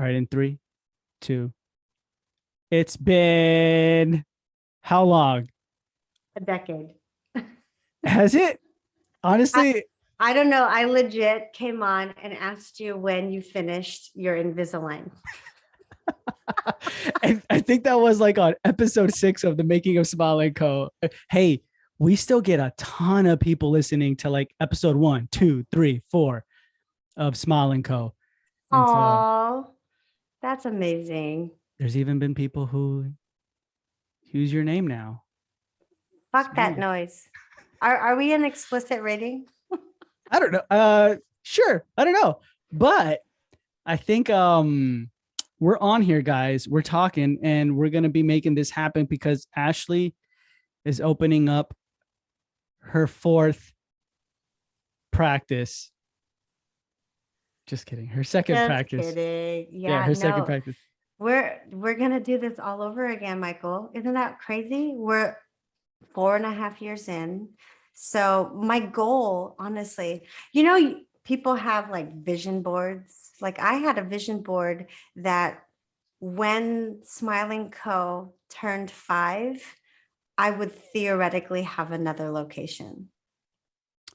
All right, in three, two. It's been how long? A decade. Has it? I, Honestly, I don't know. I legit came on and asked you when you finished your Invisalign. I think that was like on episode 6 of the Making of Smile and Co. Hey, we still get a ton of people listening to like episode 1, 2, 3, 4 of Smile and Co. And so Oh, that's amazing. there's even been people who use your name now. Fuck that Sweet. noise. Are we an explicit rating? I don't know. Sure. I don't know. But I think we're on here, guys. We're talking and we're gonna be making this happen because Ashley is opening up her 4th practice. Just kidding. Her second Just practice. kidding. Yeah, Yeah, her second no. practice. We're gonna do this all over again, Michael. Isn't that crazy? We're 4.5 years in. So my goal, honestly, people have like vision boards. Like I had a vision board that when Smiling Co. turned 5, I would theoretically have another location.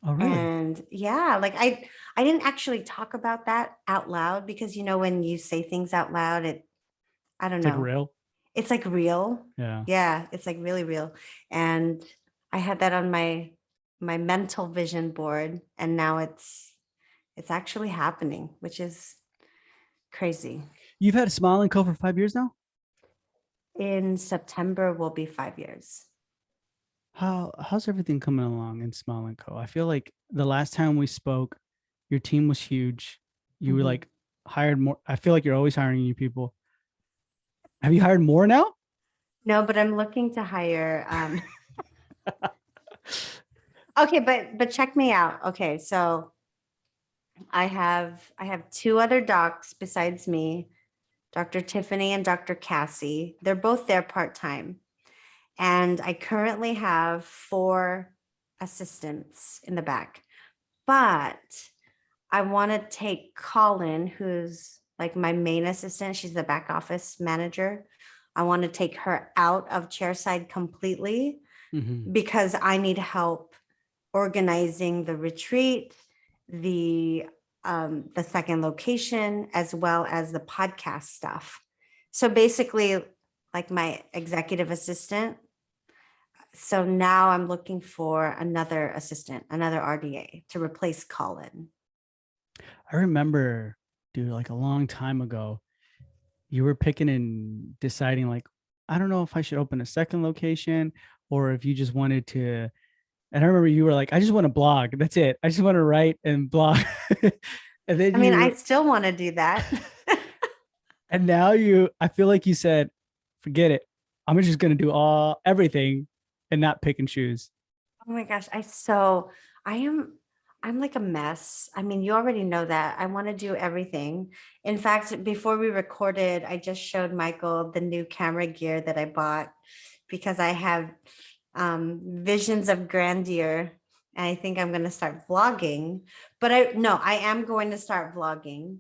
Oh, really? And yeah, like I didn't actually talk about that out loud because when you say things out loud, I don't It's like know. real. It's like real. Yeah. Yeah, it's like really real. And I had that on my mental vision board, and now it's actually happening, which is crazy. You've had Smile and Co for 5 years now? In September will be 5 years. How's everything coming along in Smile and Co? I feel like the last time we spoke, your team was huge. You were Mhm. like hired more. I feel like you're always hiring new people. Have you hired more now? No, but I'm looking to hire okay, but check me out. Okay, so I have two other docs besides me, Dr. Tiffany and Dr. Cassie. They're both there part-time. And I currently have 4 assistants in the back. But I want to take Colin, who's like my main assistant. She's the back office manager. I want to take her out of chairside completely Mhm. because I need help organizing the retreat, the the second location, as well as the podcast stuff. So basically, like my executive assistant. So now I'm looking for another assistant, another RDA to replace Colin. I remember, dude, like a long time ago, you were picking and deciding, like, I don't know if I should open a second location or if you just wanted to. And I remember you were like, I just want to blog. That's it. I just want to write and blog. And then I mean, I you, still want to do that. and now you, I feel like you said, forget it. I'm just going to do everything and not pick and choose. Oh my gosh, I am I'm like a mess. I mean, you already know that. I want to do everything. In fact, before we recorded, I just showed Michael the new camera gear that I bought because I have visions of grandeur. And I think I'm going to start vlogging. But I am going to start vlogging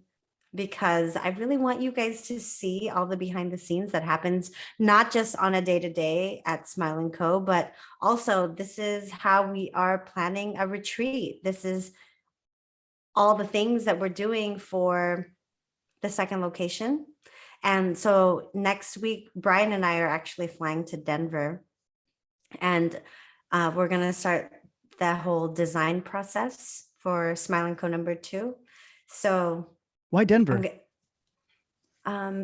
because I really want you guys to see all the behind the scenes that happens, not just on a day to day at Smile and Co, but also this is how we are planning a retreat. This is all the things that we're doing for the second location. And so next week, Brian and I are actually flying to Denver, and we're going to start the whole design process for Smile and Co number 2. So Why I'm Denver?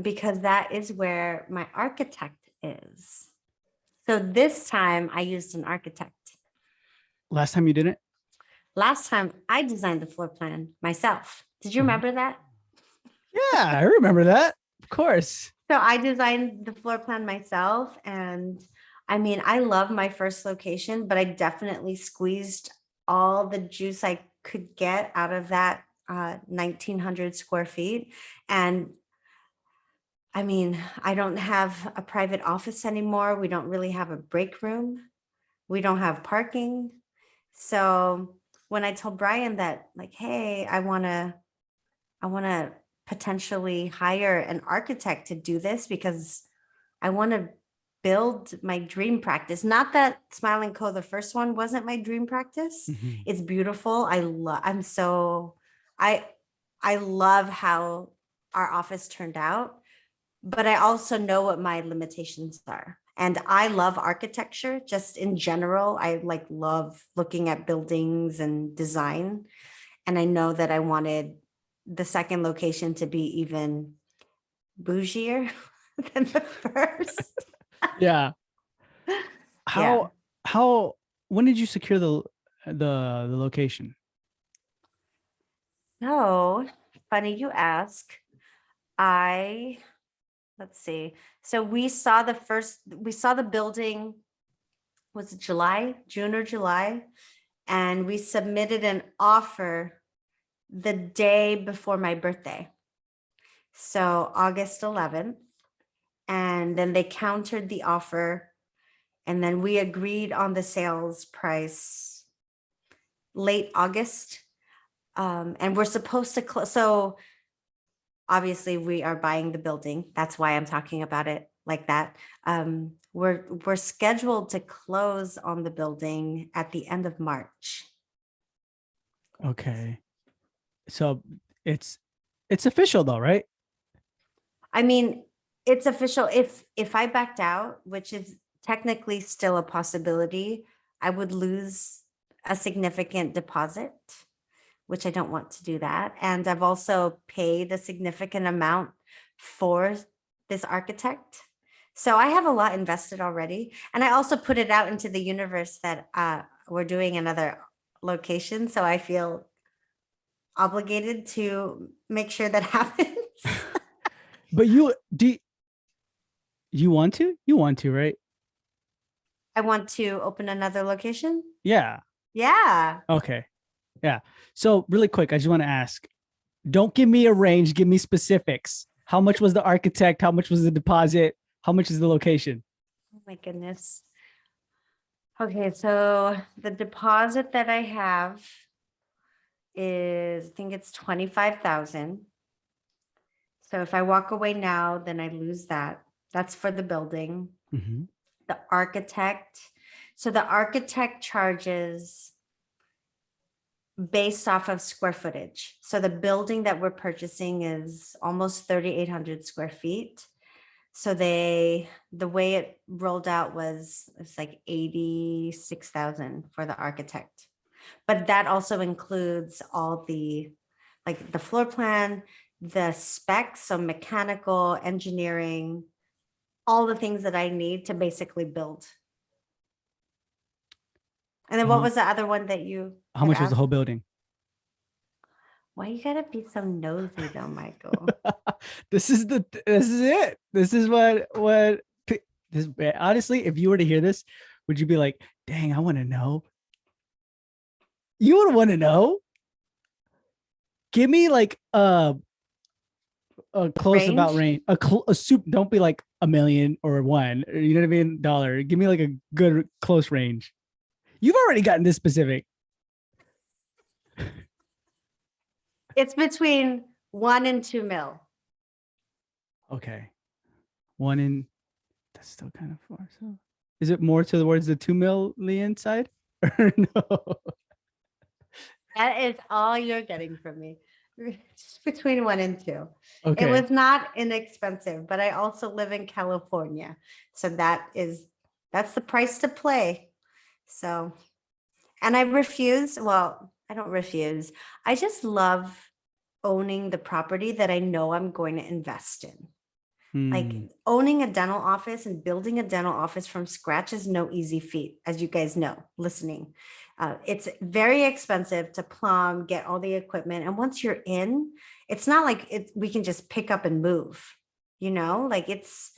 because that is where my architect is. So this time I used an architect. Last time you did it? Last time I designed the floor plan myself. Did you Uh-huh. remember that? Yeah, I remember that. Of course. So I designed the floor plan myself. And I mean, I love my first location, but I definitely squeezed all the juice I could get out of that 1900 square feet. And I mean, I don't have a private office anymore. We don't really have a break room. We don't have parking. So when I told Brian that, like, hey, I want to potentially hire an architect to do this because I want to build my dream practice. Not that Smile and Co, the first one, wasn't my dream practice. Mhm. It's beautiful. I I love how our office turned out, but I also know what my limitations are. And I love architecture just in general. I like love looking at buildings and design. And I know that I wanted the second location to be even bougier than the first. Yeah. Yeah. How when did you secure the location? So funny you ask. I let's see. So we saw the building, was it July, June or July? And we submitted an offer the day before my birthday. So August 11th. And then they countered the offer. And then we agreed on the sales price late August. And we're supposed to close. So obviously we are buying the building. That's why I'm talking about it like that. We're scheduled to close on the building at the end of March. Okay. So it's it's official though, right? I mean, it's official. If I backed out, which is technically still a possibility, I would lose a significant deposit, which I don't want to do that. And I've also paid a significant amount for this architect. So I have a lot invested already. And I also put it out into the universe that we're doing another location. So I feel obligated to make sure that happens. But you want to? You want to, right? I want to open another location. Yeah. Yeah. Okay. Yeah. So really quick, I just want to ask, don't give me a range, give me specifics. How much was the architect? How much was the deposit? How much is the location? Oh my goodness. Okay, so the deposit that I have is, I think it's 25,000. So if I walk away now, then I lose that. That's for the building. Mhm. The architect. So the architect charges based off of square footage. So the building that we're purchasing is almost 3,800 square feet. So the way it rolled out was, it's like 86,000 for the architect. But that also includes all the, like the floor plan, the specs, so mechanical, engineering, all the things that I need to basically build. And then what Uh, was the other one that you how had much was the asked? whole building? Why you gotta be so nosy though, Michael? This is it. This is what this honestly, if you were to hear this, would you be like, dang, I want to know? You would want to know. Give me like a close about Range? range, a soup. Don't be like a million or one, or, you know what I mean? Dollar. Give me like a good close range. You've already gotten this specific. It's between 1 and 2 mil. Okay. One in, that's still kind of far. So is it more towards the 2 million side? Or no? That is all you're getting from me. Just between 1 and 2. It Okay. was not inexpensive, but I also live in California. So that's the price to play. So, and I refuse, well, I don't refuse. I just love owning the property that I know I'm going to invest in. Like Hmm. owning a dental office and building a dental office from scratch is no easy feat, as you guys know, listening. It's very expensive to plumb, get all the equipment. And once you're in, it's not like we can just pick up and move, like it's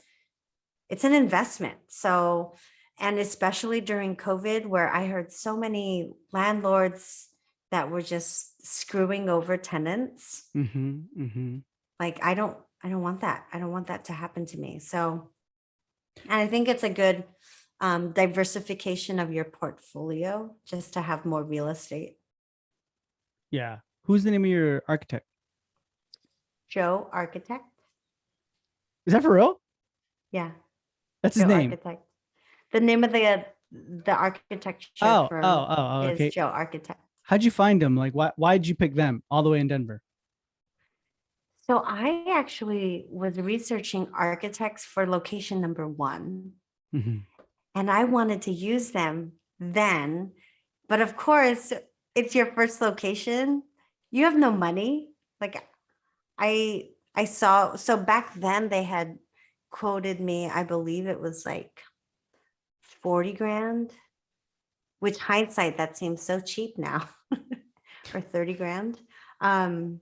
an investment. So, and especially during COVID, where I heard so many landlords that were just screwing over tenants, Mm-hmm. Mm-hmm. like I don't want that. I don't want that to happen to me. So, and I think it's a good diversification of your portfolio just to have more real estate. Yeah. Who's the name of your architect? Joe Architect. Is that for real? Yeah, That's his Joe name. Architect. The name of the architecture firm is Okay. Joe Architect. How'd you find him? Like, why'd you pick them all the way in Denver? So I actually was researching architects for location number one, Mhm. and I wanted to use them then. But of course, it's your first location. You have no money. Like I saw, so back then they had quoted me, I believe it was like 40 grand, which hindsight, that seems so cheap now. Or 30 grand. Um,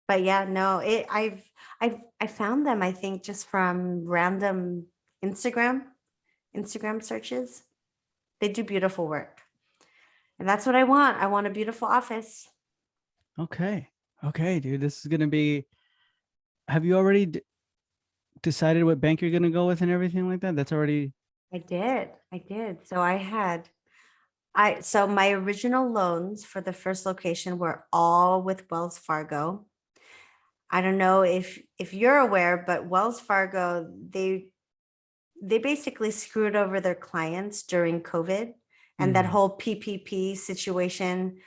but yeah, no, I found them, I think, just from random Instagram, Instagram searches. They do beautiful work. And that's what I want. I want a beautiful office. Okay. Okay, dude. This is gonna be. Have you already decided what bank you're gonna go with and everything like that? That's already. I did. I did. So so my original loans for the first location were all with Wells Fargo. I don't know if you're aware, but Wells Fargo, they basically screwed over their clients during COVID and that Mhm. whole PPP situation.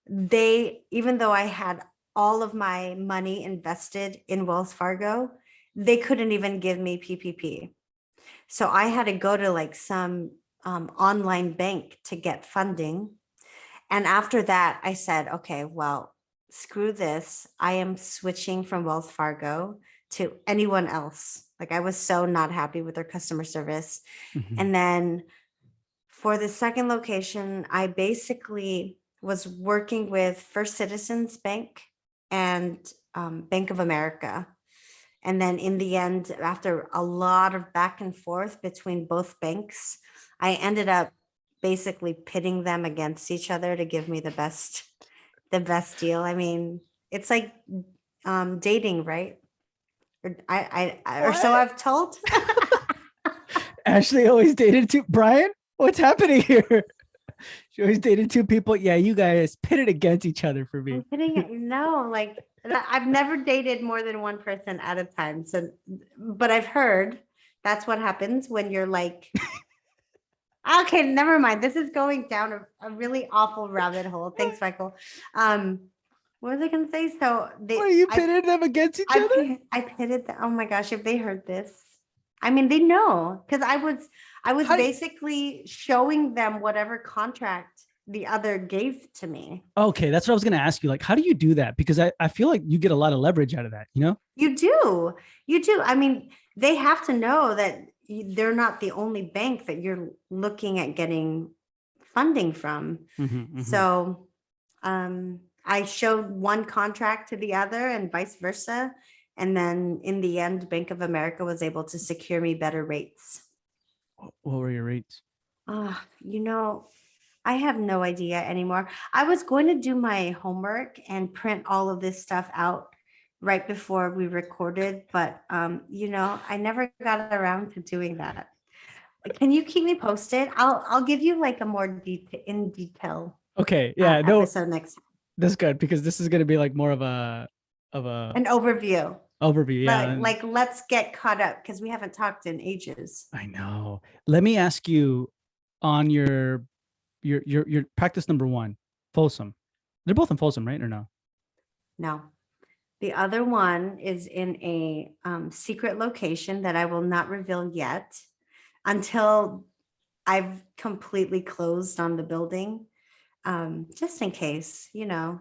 They, even though I had all of my money invested in Wells Fargo, they couldn't even give me PPP. So I had to go to like some online bank to get funding. And after that, I said, okay, well, screw this. I am switching from Wells Fargo to anyone else. Like I was so not happy with their customer service. Mhm. And then for the second location, I basically was working with First Citizens Bank and Bank of America. And then in the end, after a lot of back and forth between both banks, I ended up basically pitting them against each other to give me the best deal. I mean, it's like dating, right? Or so What? I've told. Ashley always dated two. Brian, what's happening here? She always dated two people. Yeah, you guys pitted against each other for I'm me. kidding. No, like I've never dated more than one person at a time. So, but I've heard that's what happens when you're like, okay, never mind. This is going down a really awful rabbit hole. Thanks, Michael. Um, what was I gonna say? So What, you pitted them against each other? I pitted the, oh my gosh, if they heard this, I mean they know because I was How do you, basically showing them whatever contract the other gave to me. okay, that's what I was gonna ask you. Like, how do you do that? Because I feel like you get a lot of leverage out of that, you know? You do. You do. I mean, they have to know that they're not the only bank that you're looking at getting funding from. Mm-hmm. So I showed one contract to the other and vice versa. And then in the end, Bank of America was able to secure me better rates. What were your rates? You know, I have no idea anymore. I was going to do my homework and print all of this stuff out right before we recorded, but you know, I never got around to doing that. Can you keep me posted? I'll give you like a more in detail Okay, yeah, no, episode next time. that's good because this is gonna be like more of An overview. overview. Yeah, and Like let's get caught up because we haven't talked in ages. I know. Let me ask you on your practice number one, Folsom. They're both in Folsom, right? Or no? No. The other one is in a secret location that I will not reveal yet until I've completely closed on the building, just in case, you know.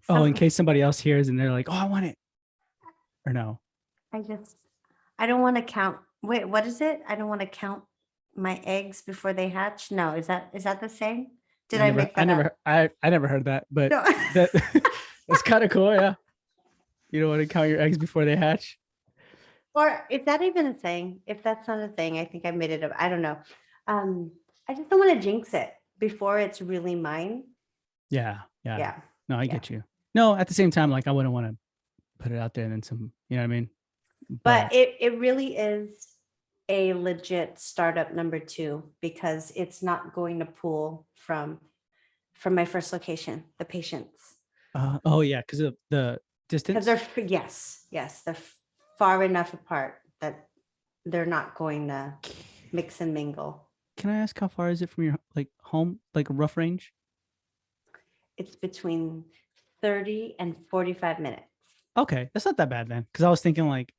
Oh, in Some, case somebody else hears and they're like, "Oh, I want it," or no? I just, I don't want to count. Wait, what is it? I don't want to count my eggs before they hatch. No, is that the same? Did I make that up? I never heard that, but No. that that's kind of cool. Yeah, you don't want to count your eggs before they hatch. Or is that even a saying? If that's not a thing, I think I made it up. I don't know. Um, I just don't want to jinx it before it's really mine. Yeah, yeah. Yeah. No, I Yeah. get you. No, at the same time, like I wouldn't want to put it out there and then some, you know what I mean? But But it really is a legit startup number two because it's not going to pull from my first location, the patients. oh yeah, because of Because Distance? yes, they're far enough apart that they're not going to mix and mingle. Can I ask how far is it from your like home, like a rough range? It's between 30 and 45 minutes. Okay, that's not that bad then. Because I was thinking like,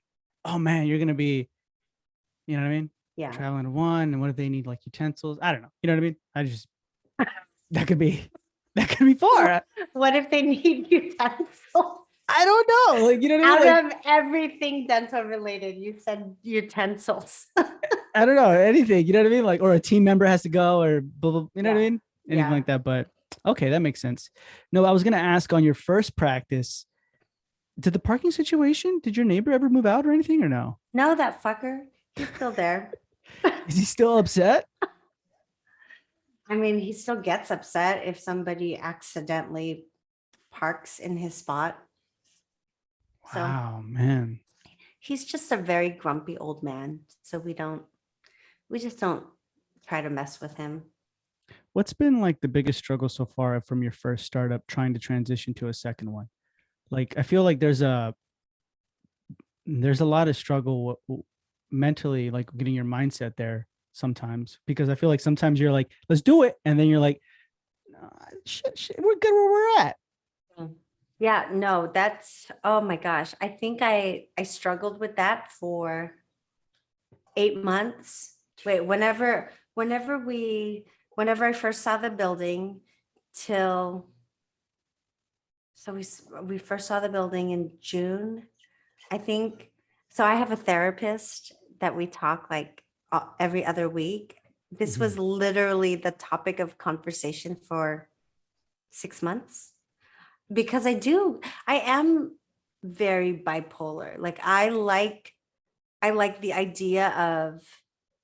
oh man, you're gonna be, you know what I mean? Yeah. Traveling to one, and what if they need like utensils? I don't know. You know what I mean? I just that could be that could be far. What if they need utensils? I don't know. Like, you know what I mean? Out Like, of everything dental related, you said utensils. I don't know, anything, you know what I mean? Like, or a team member has to go or blah, blah, you know what I Yeah. mean? Anything Yeah. like that. But okay, that makes sense. No, I was gonna ask on your first practice, did the parking situation, did your neighbor ever move out or anything or no? No, that fucker, he's still there. Is he still upset? I mean, he still gets upset if somebody accidentally parks in his spot. So Wow, man. he's just a very grumpy old man. So we just don't try to mess with him. What's been like the biggest struggle so far from your first startup trying to transition to a second one? Like, I feel like there's a lot of struggle mentally, like getting your mindset there sometimes, because I feel like sometimes you're like, let's do it. And then you're like, "Nah, shit, we're good where we're at." Yeah, no, oh my gosh. I think I struggled with that for 8 months. Wait, whenever I first saw the building till, so we first saw the building in June, I think. So I have a therapist that we talk like every other week. This was literally the topic of conversation for 6 months, because I am very bipolar. Like I like the idea of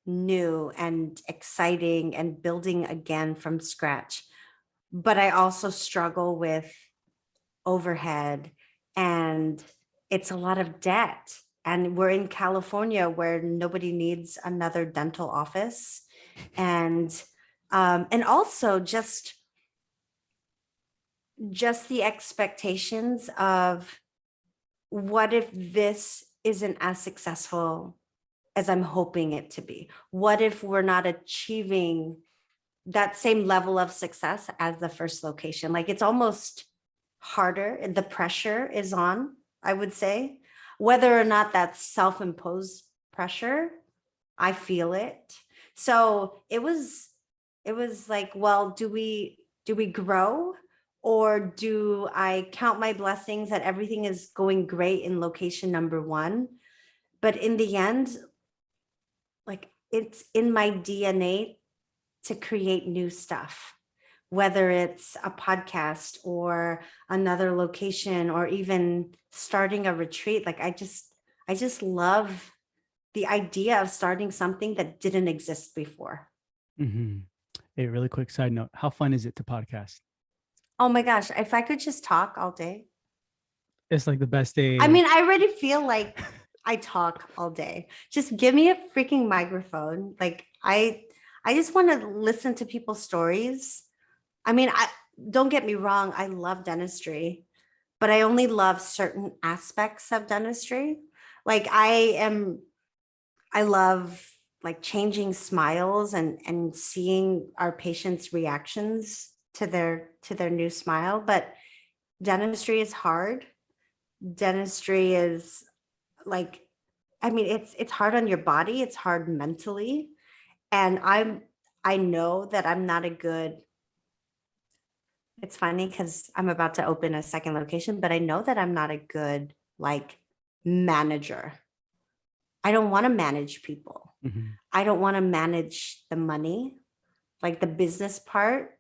new and exciting and building again from scratch. But I also struggle with overhead, and it's a lot of debt. And we're in California where nobody needs another dental office. And also just the expectations of what if this isn't as successful as I'm hoping it to be? What if we're not achieving that same level of success as the first location? Like it's almost harder. The pressure is on, I would say. Whether or not that's self-imposed pressure, I feel it. So it was like, well, do we grow, or do I count my blessings that everything is going great in location number one? But in the end, like it's in my DNA to create new stuff, whether it's a podcast or another location or even starting a retreat. Like I just love the idea of starting something that didn't exist before. Mm-hmm. A really quick side note: how fun is it to podcast? Oh my gosh, if I could just talk all day. It's like the best day. I mean, I already feel like I talk all day. Just give me a freaking microphone. Like I just want to listen to people's stories. I mean, I don't get me wrong, I love dentistry, but I only love certain aspects of dentistry. Like I love like changing smiles and seeing our patients' reactions to their new smile. But dentistry is hard. Dentistry is like, I mean, it's hard on your body, it's hard mentally. And I know that I'm not a good, it's funny because I'm about to open a second location, but I know that I'm not a good like manager. I don't want to manage people. Mhm. I don't want to manage the money. Like the business part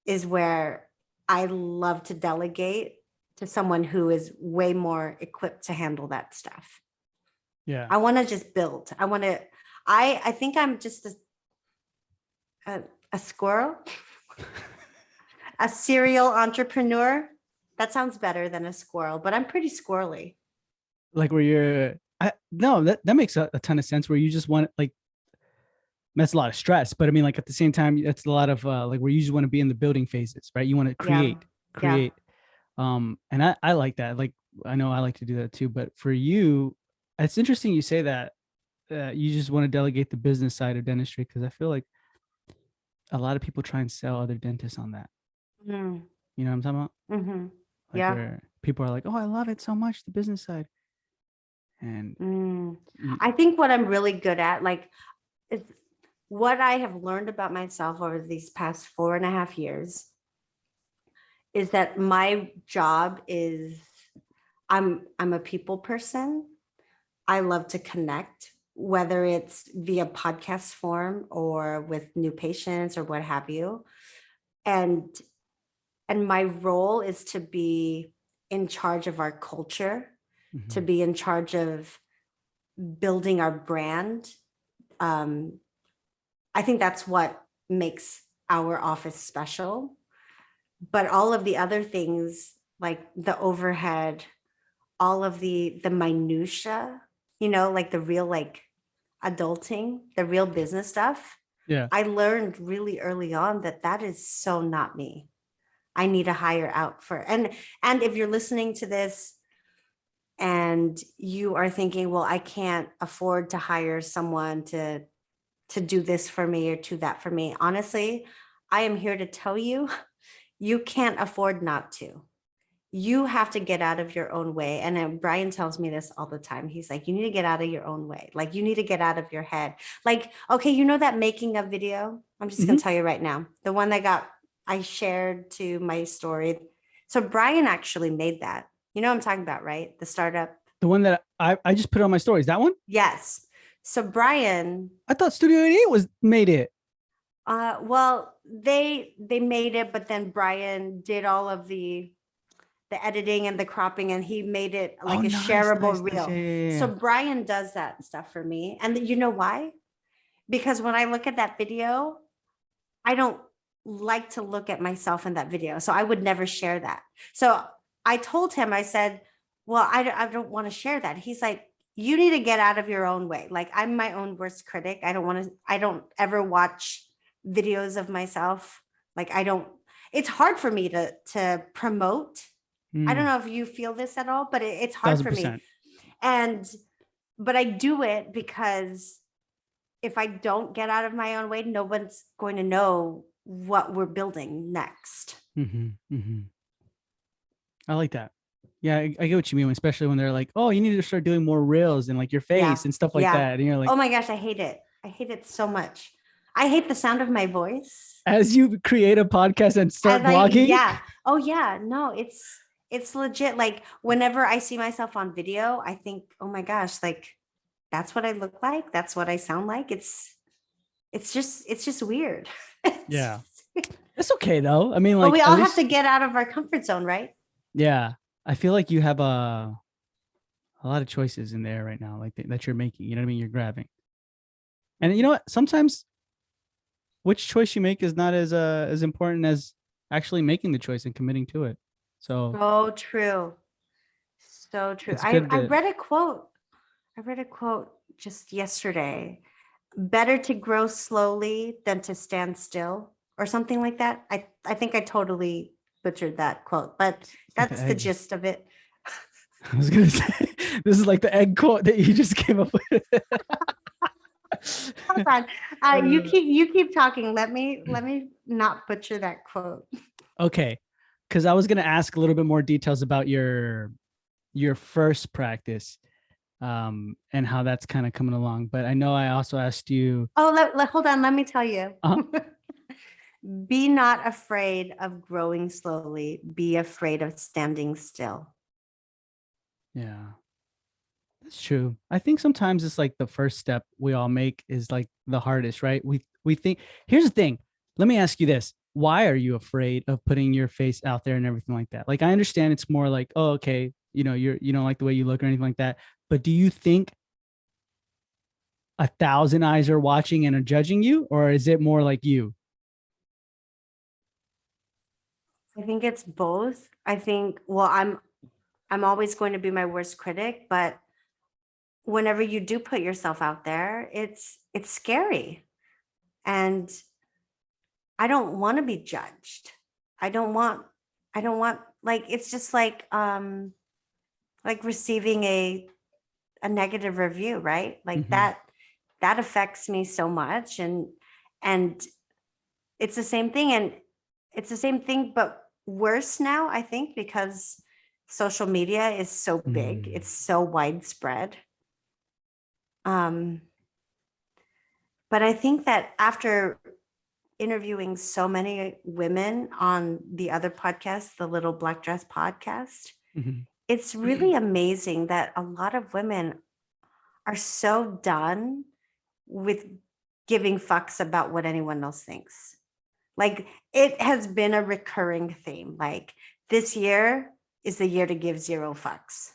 is where I love to delegate to someone who is way more equipped to handle that stuff. Yeah. I want to just build. I think I'm just a squirrel, a serial entrepreneur. That sounds better than a squirrel, but I'm pretty squirrely. Like where you're, no, that makes a ton of sense, where you just want like, that's a lot of stress, but I mean, like at the same time, that's a lot of like where you just want to be in the building phases, right? You want to Yeah. create, Yeah. create. And I like that. Like, I know I like to do that too, but for you, it's interesting you say that you just want to delegate the business side of dentistry, because I feel like a lot of people try and sell other dentists on that. Mm, You know what I'm talking about? hmm. Like Yeah. where people are like, "Oh, I love it so much, the business side," and Mm. you, I think what I'm really good at, like, is what I have learned about myself over these past 4.5 years is that my job is I'm a people person. I love to connect, whether it's via podcast form or with new patients or what have you. And my role is to be in charge of our culture, to mhm, be in charge of building our brand. Um, I think that's what makes our office special. But all of the other things, like the overhead, all of the minutia, like the real, like, adulting, the real business stuff, yeah, I learned really early on that that is so not me. I need to hire out for, and if you're listening to this and you are thinking, well, I can't afford to hire someone to do this for me or to that for me, honestly, I am here to tell you, you can't afford not to. You have to get out of your own way. And Brian tells me this all the time. He's like, you need to get out of your own way. Like, you need to get out of your head. Like, okay, that making of video? I'm just going mhm. to tell you right now. The one that I shared to my story. So Brian actually made that. You know what I'm talking about, right? The startup. The one that I just put on my stories. That one? Yes. So Brian, I thought Studio 88 was made it. well, they made it, but then Brian did all of the editing and the cropping, and he made it Oh, like a nice, shareable nice, nice. Yeah, reel. yeah, So yeah. Brian does that stuff for me. And you know why? Because when I look at that video, I don't like to look at myself in that video. So I would never share that. So I told him, I said, well, I don't want to share that. He's like, you need to get out of your own way. Like, I'm my own worst critic. I don't ever watch videos of myself. Like, it's hard for me to promote. I don't Mm, know if you feel this at all, but it's hard thousand for me. percent. And, but I do it because if I don't get out of my own way, no one's going to know what we're building next. Hmm, hmm. I like that. Yeah, I get what you mean, especially when they're like, "Oh, you need to start doing more reels and like your Yeah. face and stuff like Yeah. that," and you're like, Oh my gosh, I hate it. I hate it so much. I hate the sound of my voice. as you create a podcast and start And vlogging. yeah. Oh yeah. No, it's legit. Like, whenever I see myself on video, I think, oh my gosh, like, that's what I look like. That's what I sound like. It's just weird. Yeah, it's okay though. I mean, But like we at all have to least, get out of our comfort zone, right? yeah. I feel like you have a lot of choices in there right now, like that you're making. You know what I mean? You're grabbing, and you know what? Sometimes which choice you make is not as important as actually making the choice and committing to it. So So true. So true. it's I, good I to. read a quote. I read a quote just yesterday. Better to grow slowly than to stand still, or something like that. I think I totally butchered that quote, but It's like the that's the egg. gist of it. I was gonna say this is like the egg quote that you just came up with. Hold on. You Uh, keep talking. Let me not butcher that quote. okay, because I was gonna ask a little bit more details about your first practice, and how that's kind of coming along. But I know I also asked you. Oh, hold on. Let me tell you. Uh, Be not afraid of growing slowly. Be afraid of standing still. yeah, that's true. I think sometimes it's like the first step we all make is like the hardest, right? We think here's the thing. Let me ask you this. Why are you afraid of putting your face out there and everything like that? Like I understand it's more like, oh, okay, you don't like the way you look or anything like that. But do you think 1,000 eyes are watching and are judging you, or is it more like you? I think it's both. I think, well, I'm always going to be my worst critic, but whenever you do put yourself out there, it's scary. And I don't want to be judged. I don't want I don't want like it's just like receiving a negative review, right? Like Hmm. that affects me so much. And it's the same thing. And it's the same thing, but worse now, I think, because social media is so big, Hmm. it's so widespread. Um, but I think that after interviewing so many women on the other podcast, the Little Black Dress podcast, Hmm. it's really amazing that a lot of women are so done with giving fucks about what anyone else thinks. Like it has been a recurring theme. Like this year is the year to give zero fucks.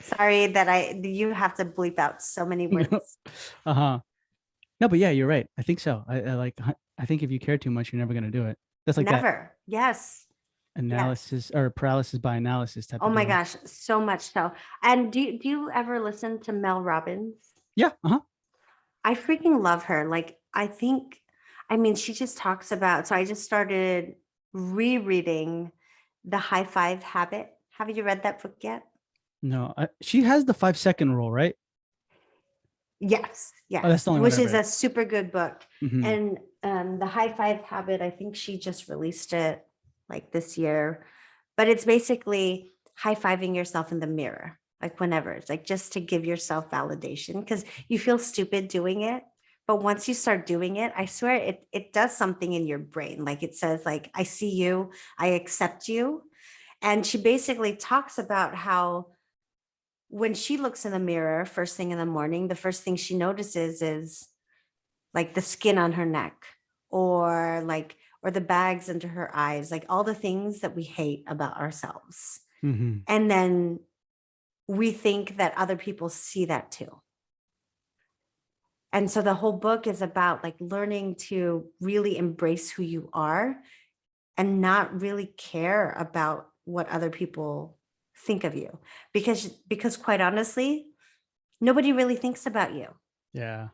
Sorry that you have to bleep out so many words. Uh-huh. No, but yeah, you're right. I think so. I like. I think if you care too much, you're never gonna do it. That's like that Never. Yes. Yes. analysis or paralysis by analysis type Oh of my deal. gosh, so much so. And do you ever listen to Mel Robbins? Yeah. Uh-huh. I freaking love her. Like, I think, I mean, she just talks about, so I just started rereading The High Five Habit. Have you read that book yet? No, she has the 5 second rule, right? Yes, Oh, that's yes, the only one which I've is read. a super good book. Hmm. And The High Five Habit, I think she just released it like this year, but it's basically high fiving yourself in the mirror, like whenever it's like just to give yourself validation because you feel stupid doing it. But once you start doing it, I swear it does something in your brain. Like it says, like, I see you, I accept you. And she basically talks about how when she looks in the mirror first thing in the morning, the first thing she notices is like the skin on her neck or the bags under her eyes, like all the things that we hate about ourselves. Hmm. And then we think that other people see that too. And so the whole book is about like learning to really embrace who you are and not really care about what other people think of you because quite honestly, nobody really thinks about you. Yeah,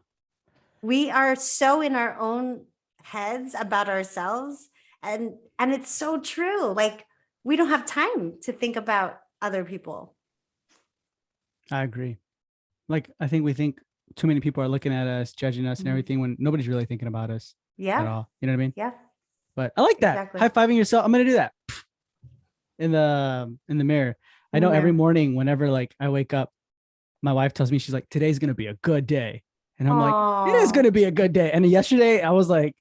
We are so in our own heads about ourselves, and it's so true. Like we don't have time to think about other people. I agree. Like, I think we think too many people are looking at us, judging us, and Mhm. everything when nobody's really thinking about us at Yeah, all. You know what I mean? yeah, But I like that. exactly. High fiving yourself. I'm gonna do that in the mirror. I In the know every mirror. morning, whenever like I wake up, my wife tells me, she's like, today's gonna be a good day. And I'm like, it is Oh, gonna be a good day. And yesterday I was like,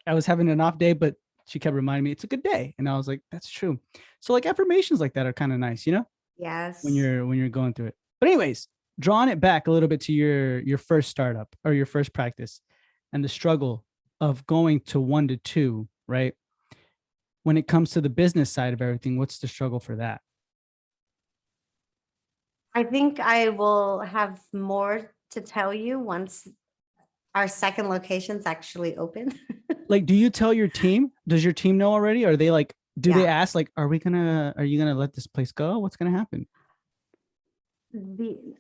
I was having an off day, but she kept reminding me it's a good day. And I was like, that's true. So like affirmations like that are kind of nice, when yes. you're going through it. But anyways, drawing it back a little bit to your first startup or your first practice and the struggle of going to 1 to 2, right? When it comes to the business side of everything, what's the struggle for that? I think I will have more to tell you once our second location's actually open. Like, do you tell your team? Does your team know already? Are they like, do they Yeah. ask like, are you gonna let this place go? What's gonna happen? The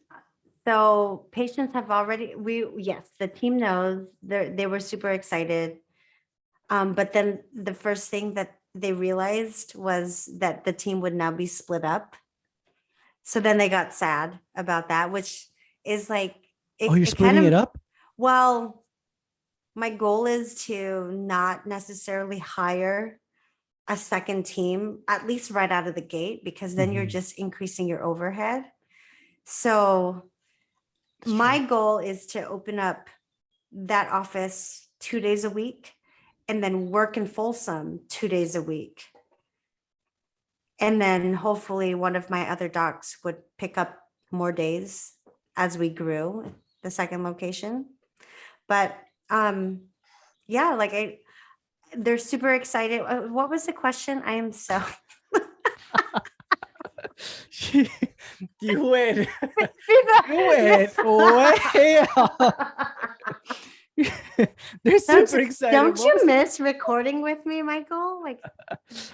so patients have already yes, the team knows. They were super excited. But then the first thing that they realized was that the team would now be split up. So then they got sad about that, which is like Oh, you're it kind splitting it of, up? well, my goal is to not necessarily hire a second team, at least right out of the gate, because then you're Mhm. just increasing your overhead. So It's my true. goal is to open up that office 2 days a week and then work in Folsom 2 days a week. And then hopefully one of my other docs would pick up more days as we grew the second location. But yeah, like they're super excited. What was the question? I am so You win. You win People- way off. They're don't super excited. don't What you was the miss recording with me, Michael? Like,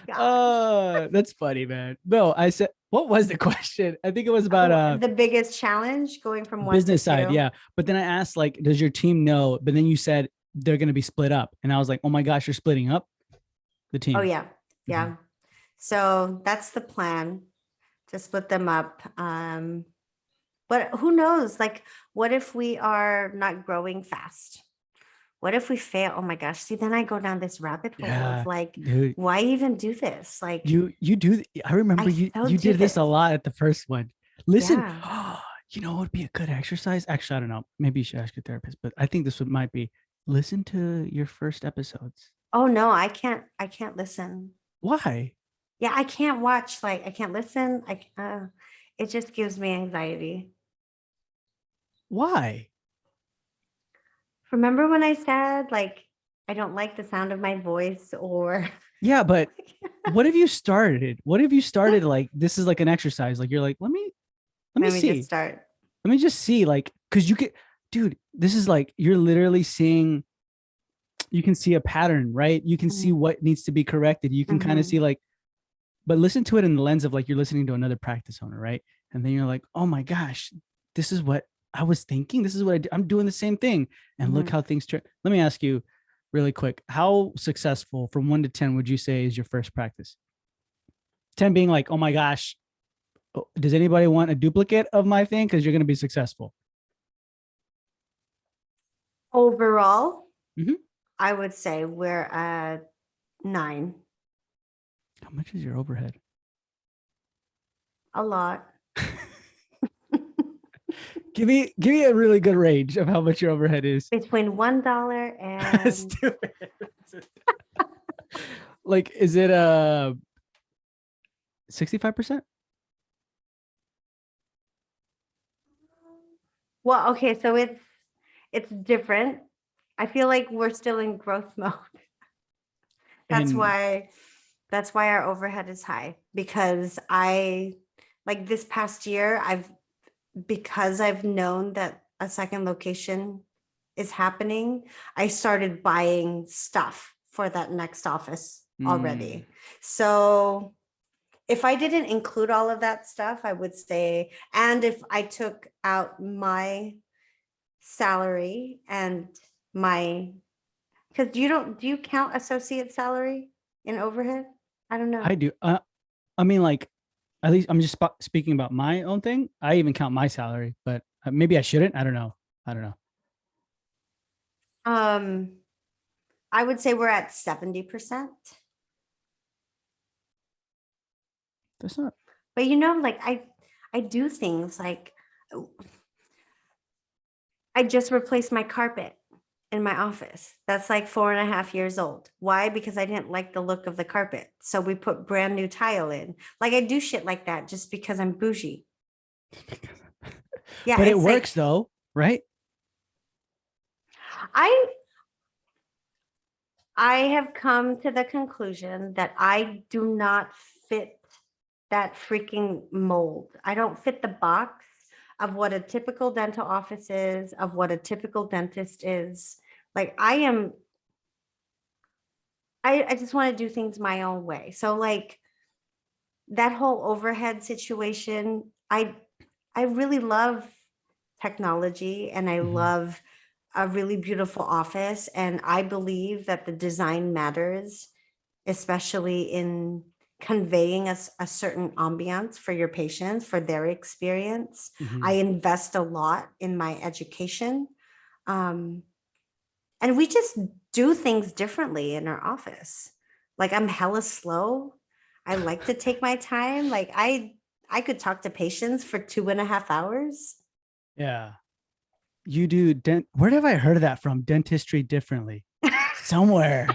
God. that's funny, man. No, I said, what was the question? I think it was about The biggest challenge going from one to business side, two. yeah. But then I asked, like, does your team know? But then you said they're gonna be split up. And I was like, oh my gosh, you're splitting up the Oh team. yeah, Mhm. yeah. So that's the plan, to split them up. But who knows? Like, what if we are not growing fast? What if we fail? Oh my gosh. See, then I go down this rabbit hole of Yeah, like, dude. why even do this? Like, You do. I remember I so you do did this a this. lot at the first one. Listen, Yeah. you know what would be a good exercise? Actually, I don't know. Maybe you should ask your therapist, but I think this would might be listen to your first episodes. Oh no, I can't listen. Why? Yeah, I can't watch, like, I can't listen. It just gives me anxiety. Why? Remember when I said like I don't like the sound of my voice or Yeah, but what have you started? What have you started like this is like an exercise. Like you're like, let me let me just see. start. Let me just see like cuz you could dude, this is like you're literally seeing you can see a pattern, right? You can see Mhm, what needs to be corrected. You can kind of mhm, see like but listen to it in the lens of like you're listening to another practice owner, right? And then you're like, oh my gosh, this is what I was thinking. This is what I'm doing the same thing. And look mhm. how things turn. Let me ask you really quick. How successful from 1 to 10 would you say is your first practice? 10 being like, oh my gosh, does anybody want a duplicate of my thing? Because you're going to be successful. Overall, Mhm. I would say we're at 9. How much is your overhead? A lot. Give me a really good range of how much your overhead is. Between $1 and Stupid. Like, is it 65%? well, okay, so it's different. I feel like we're still in growth mode. That's And why that's why our overhead is high, because I like this past year because I've known that a second location is happening, I started buying stuff for that next office mm, already. So if I didn't include all of that stuff, I would say, and if I took out my salary and my, because you don't, do you count associate salary in overhead? I don't I know. do. I mean, like, at least I'm just speaking about my own thing. I even count my salary, but maybe I shouldn't. I don't know. I don't know. Um, I would say we're at 70%. That's not. But you know, like I do things like I just replaced my carpet in my office. That's like 4.5 years old. Why? Because I didn't like the look of the carpet. So we put brand new tile in. Like I do shit like that just because I'm bougie. Yeah, But it it's works like though, right? I I have come to the conclusion that I do not fit that freaking mold. I don't fit the box of what a typical dental office is, of what a typical dentist is. Like I just want to do things my own way. So like that whole overhead situation, I really love technology and I Mhm. love a really beautiful office. And I believe that the design matters, especially in conveying a certain ambiance for your patients, for their experience. I Mhm. invest a lot in my education. Um, and we just do things differently in our office. Like I'm hella slow. I like to take my time. Like I could talk to patients for 2.5 hours. Yeah. You do where have I heard of that from? Dentistry differently. Somewhere.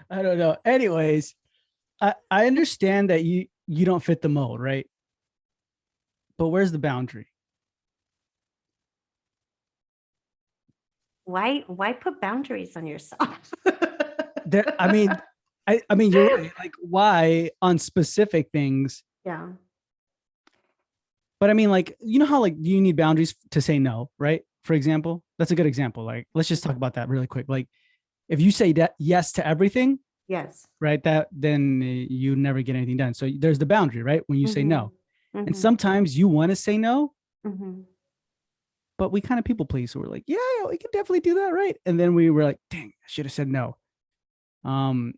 I don't know. Anyways, I understand that you don't fit the mold, right? But where's the boundary? Why put boundaries on yourself? There, I mean, I mean, you're right. Like, why on specific things? Yeah. But I mean, like, you know how like you need boundaries to say no, right? For example, that's a good example. Like, let's just talk about that really quick. Like, if you say that yes to everything, Yes. right, that then you never get anything done. So there's the boundary, right? When you say Mm-hmm. no, and Mm-hmm. sometimes you want to say no, Mm-hmm. but we kind of people please. So we're like, yeah, we can definitely do that, right? And then we were like, dang, I should have said no. Um,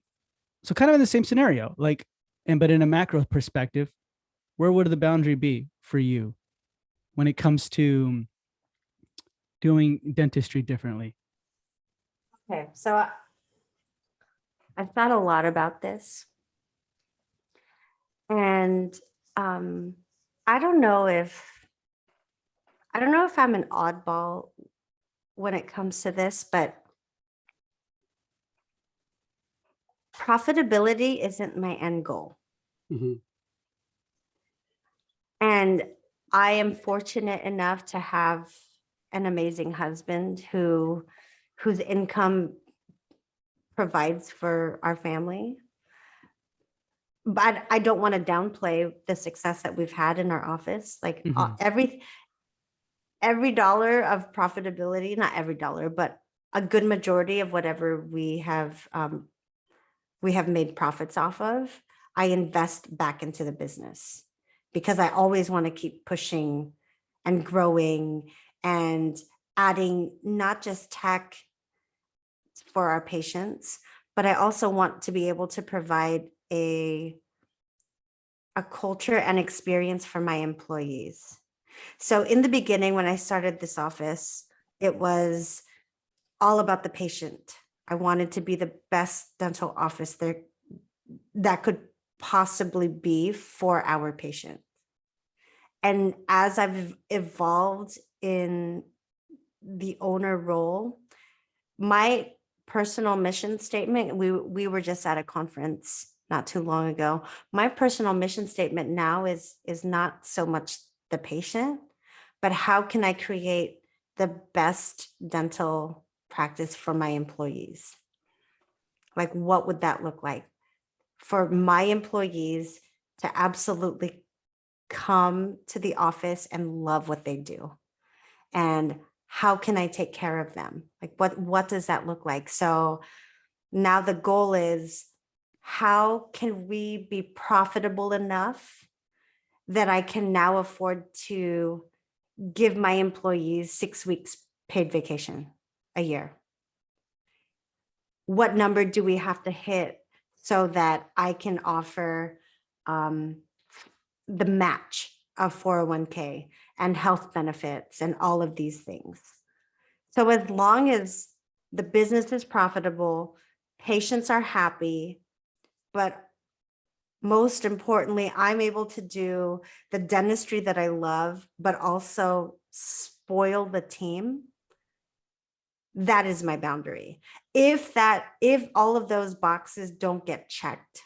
So kind of in the same scenario, like, and but in a macro perspective, where would the boundary be for you when it comes to doing dentistry differently? Okay, so I've thought a lot about this, and um, I don't know if I'm an oddball when it comes to this, but profitability isn't my end goal. Mhm. And I am fortunate enough to have an amazing husband whose income provides for our family. But I don't want to downplay the success that we've had in our office. Like Mhm. every dollar of profitability, not every dollar, but a good majority of whatever we have made profits off of, I invest back into the business because I always want to keep pushing and growing and adding not just tech for our patients, but I also want to be able to provide a culture and experience for my employees. So in the beginning, when I started this office, it was all about the patient. I wanted to be the best dental office there that could possibly be for our patient. And as I've evolved in the owner role, my personal mission statement, we were just at a conference not too long ago. My personal mission statement now is not so much the patient, but how can I create the best dental practice for my employees? Like, what would that look like for my employees to absolutely come to the office and love what they do? And how can I take care of them? Like, what does that look like? So now the goal is, how can we be profitable enough that I can now afford to give my employees 6 weeks paid vacation a year? What number do we have to hit so that I can offer um, the match of 401k and health benefits and all of these things? So as long as the business is profitable, patients are happy, but most importantly, I'm able to do the dentistry that I love, but also spoil the team. That is my boundary. If all of those boxes don't get checked,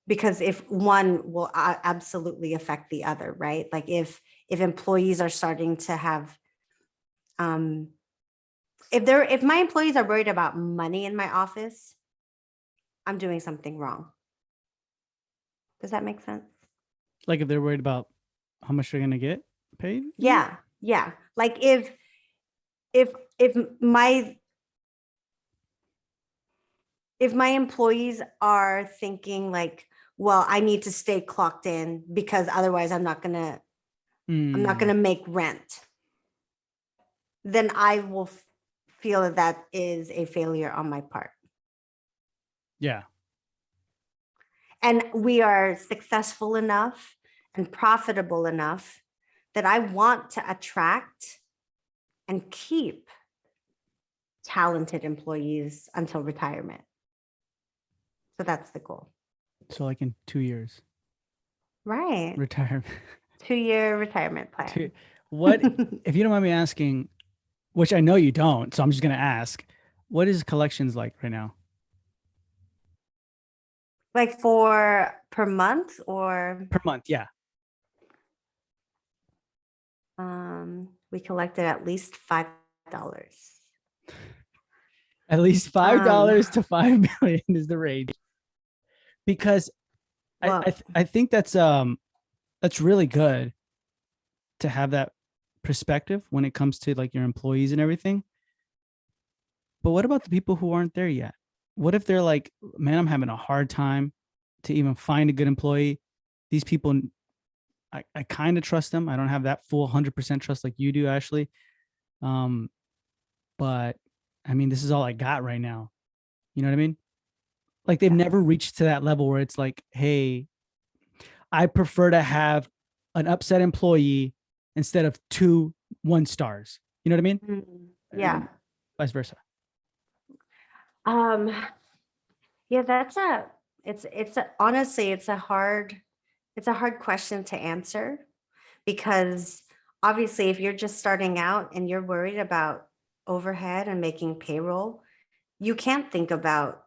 because if one will absolutely affect the other, right? Like if employees are starting to have if my employees are worried about money in my office, I'm doing something wrong. Does that make sense? Like if they're worried about how much they're gonna get paid? Yeah. Yeah. Like if if my employees are thinking like, well, I need to stay clocked in because otherwise I'm not gonna Mm, make rent, then I will feel that that is a failure on my part. yeah. And we are successful enough and profitable enough that I want to attract and keep talented employees until retirement. So that's the goal. So like in 2 years, Right. retirement. 2-year retirement Two, plan. what if you don't mind me asking, which I know you don't, so I'm just gonna ask, what is collections like right now? Like for per month, or Per month, yeah. we collected at least $5. At least five Um, dollars to 5 million is the range. Because well, I think that's really good to have that perspective when it comes to like your employees and everything. But what about the people who aren't there yet? What if they're like, man, I'm having a hard time to even find a good employee. These people, I kind of trust them. I don't have that full 100% trust like you do, Ashley. But I mean, this is all I got right now. You know what I mean? Like they've Yeah. never reached to that level where it's like, hey, I prefer to have an upset employee instead of two 1 stars. You know what I mean? Yeah. And vice versa. Um, yeah, honestly, it's a hard question to answer because obviously if you're just starting out and you're worried about overhead and making payroll, you can't think about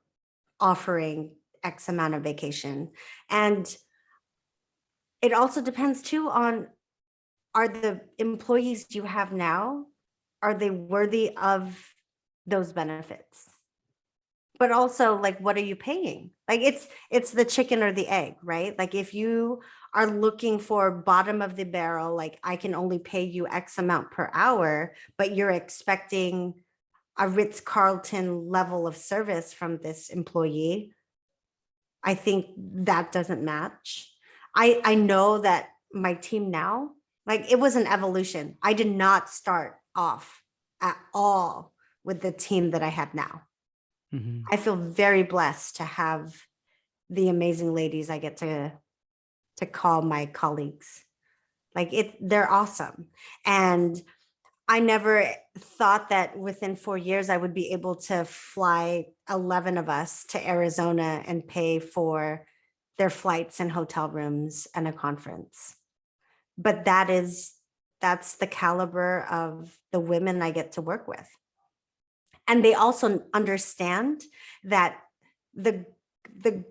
offering X amount of vacation. And it also depends too on, are the employees you have now, are they worthy of those benefits? But also, like, what are you paying? Like, it's the chicken or the egg, right? Like if you are looking for bottom of the barrel, like I can only pay you X amount per hour, but you're expecting a Ritz-Carlton level of service from this employee, I think that doesn't match. I know that my team now, like it was an evolution. I did not start off at all with the team that I have now. Mhm. I feel very blessed to have the amazing ladies I get to call my colleagues. Like they're awesome. And I never thought that within 4 years I would be able to fly 11 of us to Arizona and pay for their flights and hotel rooms and a conference. But that's the caliber of the women I get to work with. And they also understand that the the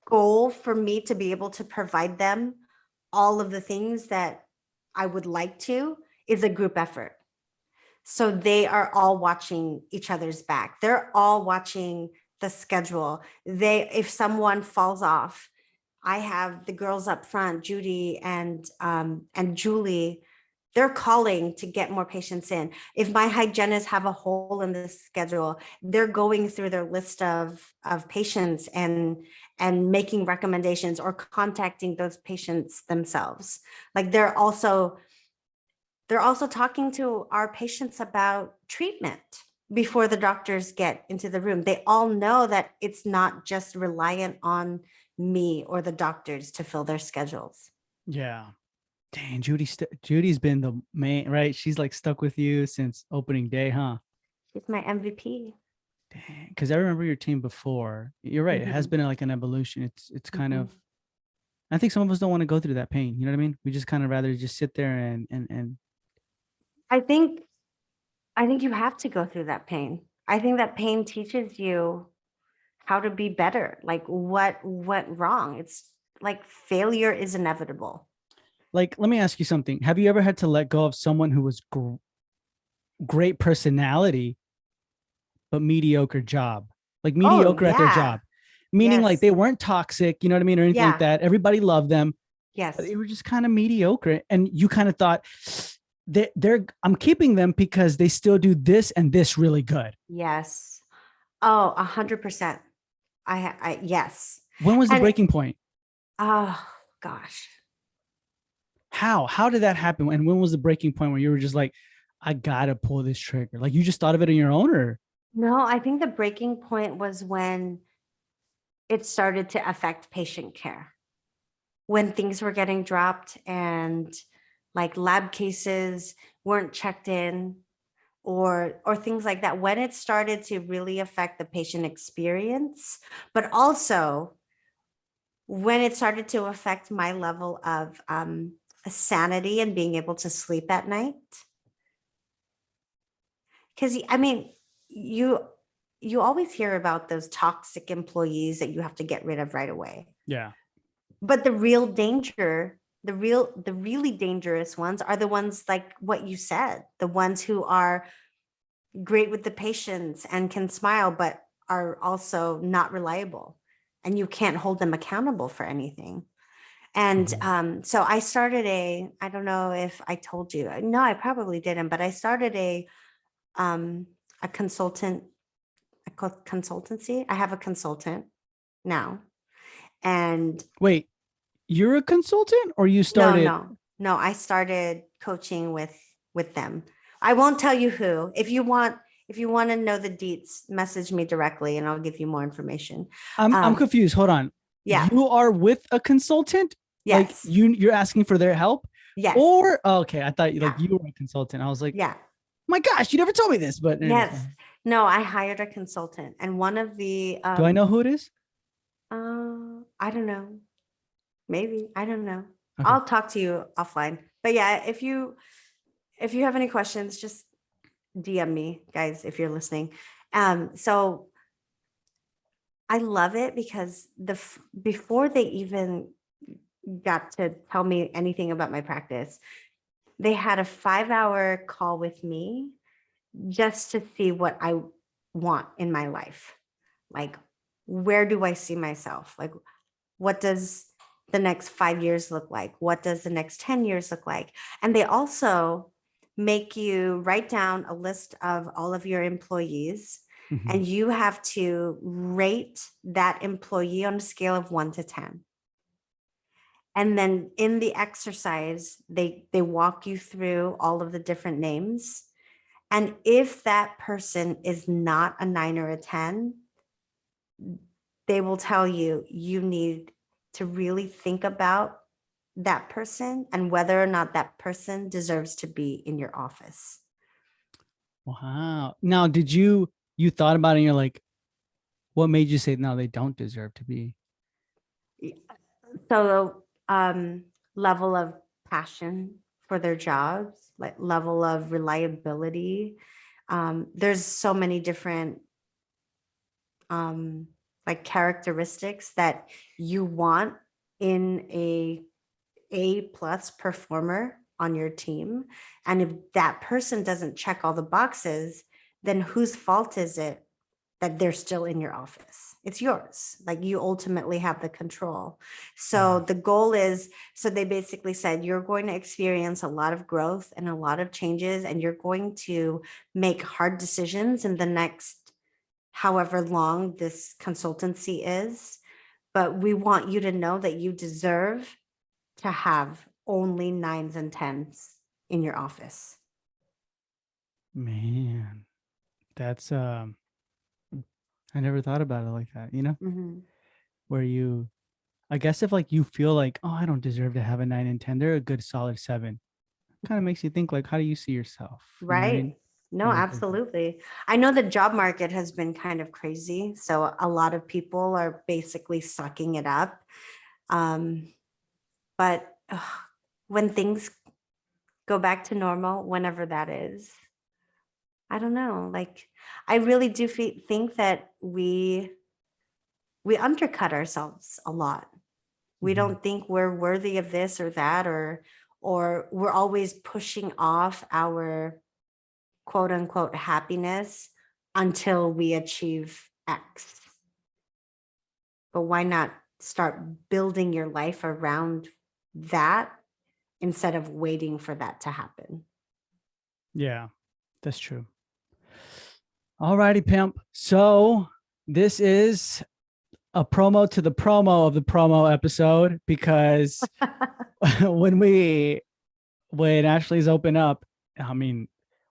goal for me to be able to provide them all of the things that I would like to is a group effort. So they are all watching each other's back. They're all watching the schedule. If someone falls off, I have the girls up front, Judy and Julie. They're calling to get more patients in. If my hygienists have a hole in the schedule, they're going through their list of patients and making recommendations or contacting those patients themselves. Like they're also talking to our patients about treatment before the doctors get into the room. They all know that it's not just reliant on me or the doctors to fill their schedules. Yeah. Dang, Judy's been the main, right? She's like stuck with you since opening day, huh? She's my MVP. Dang, because I remember your team before. You're right. It has Mhm, been like an evolution. It's kind mhm. of. I think some of us don't want to go through that pain. You know what I mean? We just kind of rather just sit there and. I think I think you have to go through that pain. I think that pain teaches you how to be better. Like what went wrong. It's like failure is inevitable. Like, let me ask you something. Have you ever had to let go of someone who was great personality but mediocre job? Like Oh mediocre at their yeah. job, meaning like Yes. they weren't toxic, you know what I mean, or anything like Yeah. that. Everybody loved them, but Yes. they were just kind of mediocre, and you kind of thought they're I'm keeping them because they still do this and this really good. Yes. Oh, 100%. Yes. When was the And breaking point? oh gosh. How did that happen? And when was the breaking point where you were just like, I gotta pull this trigger? Like you just thought of it on your own, or No, I think the breaking point was when it started to affect patient care. When things were getting dropped and like lab cases weren't checked in or things like that, when it started to really affect the patient experience, but also when it started to affect my level of sanity and being able to sleep at night. Because I mean, you you always hear about those toxic employees that you have to get rid of right away. yeah, But the real danger, the really dangerous ones are the ones like what you said, the ones who are great with the patients and can smile, but are also not reliable. And you can't hold them accountable for anything. And Mhm. so I don't know if I told you, no, I probably didn't, but I started um, a consultancy. I have a consultant now. And Wait, you're a consultant, or you no, started? no, no, I started coaching with them. I won't tell you who. If you want, if you want to know the deets, message me directly and I'll give you more information. I'm confused. Hold on. Yeah. You are with a consultant? Like Yes. you're asking for their help? Yes. Or okay, I thought Yeah. you were a consultant. I was like, Yeah. my gosh, you never told me this. But anyways, Yes. No, I hired a consultant, and one of the do I know who it is? I don't know. Maybe. I don't know. Okay. I'll talk to you offline. But yeah, if you have any questions, just DM me, guys, if you're listening. So I love it because before they even got to tell me anything about my practice, they had a 5-hour call with me just to see what I want in my life. Like, where do I see myself? Like, what does the next 5 years look like? What does the next 10 years look like? And they also make you write down a list of all of your employees, Mhm. and you have to rate that employee on a scale of 1 to 10. And then in the exercise, they walk you through all of the different names. And if that person is not a 9 or a 10, they will tell you you need to really think about that person and whether or not that person deserves to be in your office. Wow. Now, did you thought about it and you're like, what made you say no, they don't deserve to be? So, level of passion for their jobs, like level of reliability. There's so many different like characteristics that you want in A plus performer on your team. And if that person doesn't check all the boxes, then whose fault is it that they're still in your office? It's yours. Like, you ultimately have the control. So the goal is, so they basically said, you're going to experience a lot of growth and a lot of changes, and you're going to make hard decisions in the next however long this consultancy is. But we want you to know that you deserve to have only 9s and 10s in your office. Man, that's I never thought about it like that, Mhm. where you I guess if like you feel like, oh, I don't deserve to have a 9 and 10, they're a good solid 7. Kind of makes you think like, how do you see yourself? You know what I mean? Right. No, You're like, okay. absolutely. I know the job market has been kind of crazy. So a lot of people are basically sucking it up. Um, but when things go back to normal, whenever that is, I don't know. Like, I really do think that we undercut ourselves a lot. We Mhm. don't think we're worthy of this or that, or we're always pushing off our quote unquote happiness until we achieve X. But why not start building your life around that instead of waiting for that to happen? Yeah, that's true. All righty, pimp. So this is a promo to the promo of the promo episode because when when Ashley's open up, I mean,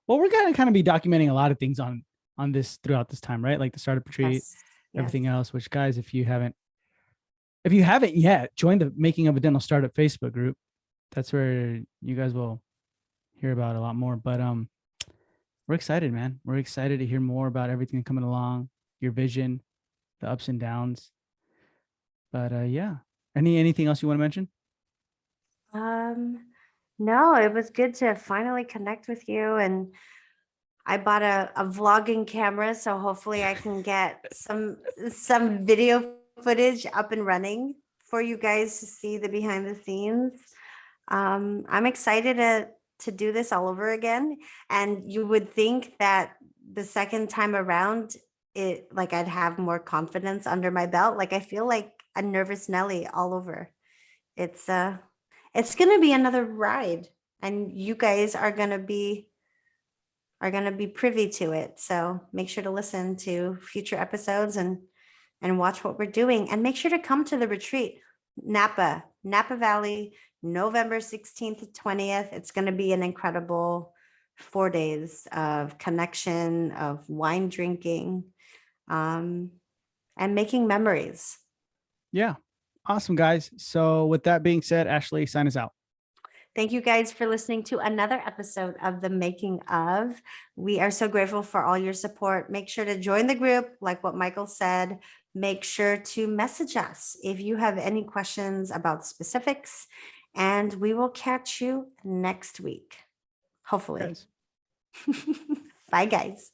well, we're gonna kind of be documenting a lot of things on this throughout this time, right? Like the startup retreat, Yes. Yes. everything else. Which, guys, if you haven't yet, join the Making of a Dental Startup Facebook group. That's where you guys will hear about a lot more. But we're excited, man. We're excited to hear more about everything coming along, your vision, the ups and downs. But yeah, anything else you want to mention? Um, no, it was good to finally connect with you, and I bought a vlogging camera, so hopefully I can get some video footage up and running for you guys to see the behind the scenes. I'm excited to do this all over again, and you would think that the second time around, it like I'd have more confidence under my belt. Like, I feel like a nervous Nelly all over. It's gonna be another ride, and you guys are gonna be privy to it. So make sure to listen to future episodes and watch what we're doing, and make sure to come to the retreat, Napa Valley, November 16th to 20th. It's going to be an incredible 4 days of connection, of wine drinking, and making memories. Yeah. Awesome, guys. So with that being said, Ashley, sign us out. Thank you guys for listening to another episode of The Making of. We are so grateful for all your support. Make sure to join the group, like what Michael said. Make sure to message us if you have any questions about specifics, and we will catch you next week, hopefully. Guys. Bye, guys.